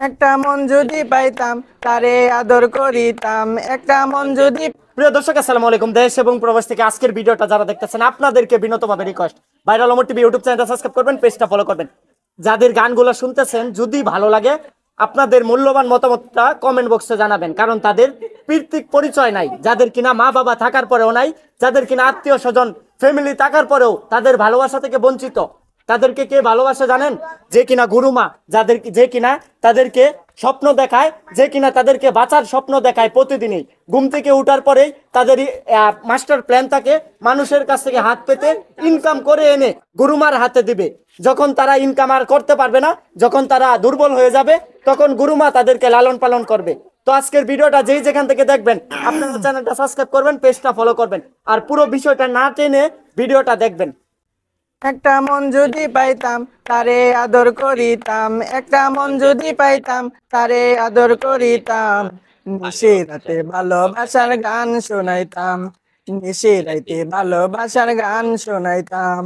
একটা মন যদি পাইতাম তারে আদর করিতাম, একটা মন যদি। প্রিয় দর্শক, আসসালামু আলাইকুম। দেশ এবং প্রবাস থেকে আজকের ভিডিওটা যারা দেখতেছেন, আপনাদেরকে বিনতভাবে request, viral Omar TV YouTube চ্যানেলটা সাবস্ক্রাইব করবেন, পেজটা ফলো করবেন। যাদের গানগুলো শুনতেছেন, যদি ভালো লাগে আপনাদের মূল্যবান মতামতটা কমেন্ট বক্সে জানাবেন, কারণ তাদের পৈতৃক পরিচয় নাই, যাদের কিনা মা বাবা থাকার পরেও নাই, যাদের কিনা আত্মীয় স্বজন ফ্যামিলি থাকার পরেও তাদের ভালোবাসা থেকে বঞ্চিত। তাদেরকে কে ভালোবাসা জানেন? যে কিনা গুরুমা, যে কিনা তাদেরকে স্বপ্ন দেখায়, যে কিনা তাদেরকে বাঁচার স্বপ্ন দেখায় প্রতিদিনই। ঘুম থেকে উঠার পরেই তাদের মাস্টার প্ল্যান থাকে মানুষের কাছ থেকে হাত পেতে ইনকাম করে এনে গুরুমার হাতে দিবে। যখন তারা ইনকাম আর করতে পারবে না, যখন তারা দুর্বল হয়ে যাবে, তখন গুরুমা তাদেরকে লালন পালন করবে। তো আজকের ভিডিওটা যেই যেখান থেকে দেখবেন, আপনারা চ্যানেলটা সাবস্ক্রাইব করবেন, পেজটা ফলো করবেন, আর পুরো বিষয়টা না টেনে ভিডিওটা দেখবেন। একটা মন যদি পাইতাম তারে আদর করিতাম, একটা মন যদি পাইতাম তারে আদর করিতাম। নিশি রাতে ভালোবাসার গান শোনাইতাম, নিশি রাতে ভালোবাসার গান শোনাইতাম।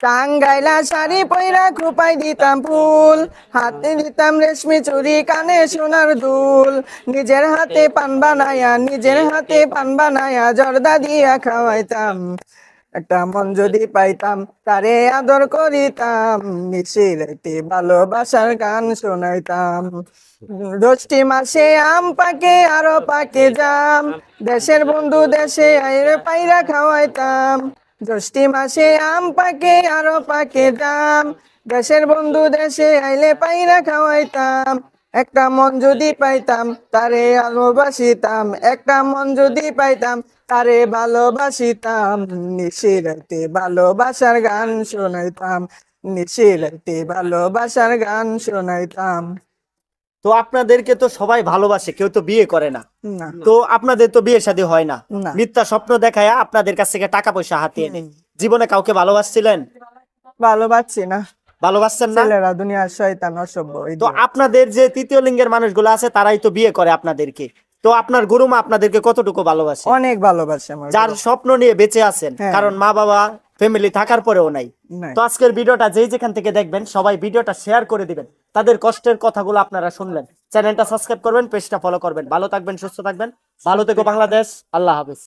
টাঙ্গাইলা শাড়ি পয়রা খোপাই দিতাম ফুল, হাতে দিতাম রেশমি চুড়ি, কানে সোনার দুল। নিজের হাতে পান বানায়া, নিজের হাতে পান বানায়া জর্দা দিয়া খাওয়াইতাম। একটা মন যদি পাইতাম তারে আদর করিতাম, নিশিরাতে ভালোবাসার গান শোনাইতাম। জ্যৈষ্ঠী মাসে আম পাকে আরো পাকে জাম, দেশের বন্ধু দেশে আইরে পাইরা খাওয়াইতাম। জ্যৈষ্ঠী মাসে আম পাকে আরো পাকে জাম, দেশের বন্ধু দেশে আইলে পাইরা খাওয়াইতাম। একটা মন যদি পাইতাম তারে ভালোবাসিতাম, একটা মন যদি পাইতাম তারে ভালোবাসিতাম। নিশিরাতে ভালোবাসার গান শোনাইতাম, নিশিরাতে ভালোবাসার গান শোনাইতাম। তো আপনাদেরকে তো সবাই ভালোবাসে, কেউ তো বিয়ে করে না। না, তো আপনাদের তো বিয়ে শাদী হয় না, না। মিথ্যা স্বপ্ন দেখায় আপনাদের কাছ থেকে টাকা পয়সা হাতিয়ে নেয়। জীবনে কাউকে ভালোবাসছিলেন? ভালোবাসছি না, ভালোবাসছেন না? ছেলেরা দুনিয়ার শয়তান, অসভ্য, তো idiot। আপনাদের যে তৃতীয় লিঙ্গের মানুষগুলো আছে, তারাই তো বিয়ে করে আপনাদেরকে। তো আপনার গুরুমা আপনাদেরকে কতটুকু ভালোবাসে? অনেক ভালোবাসে আমার যার গুরু। স্বপ্ন নিয়ে বেঁচে আছেন, হ্যাঁ। কারণ মা বাবা ফ্যামিলি থাকার পরেও নাই। নাই। তো আজকের ভিডিওটা যেই যেখান থেকে দেখবেন, সবাই ভিডিওটা শেয়ার করে দিবেন। তাদের কষ্টের কথাগুলো আপনারা শুনলেন। চ্যানেলটা সাবস্ক্রাইব করবেন, পেজটা ফলো করবেন। ভালো থাকবেন, সুস্থ থাকবেন। ভালো থেকো বাংলাদেশ। আল্লাহ হাফেজ।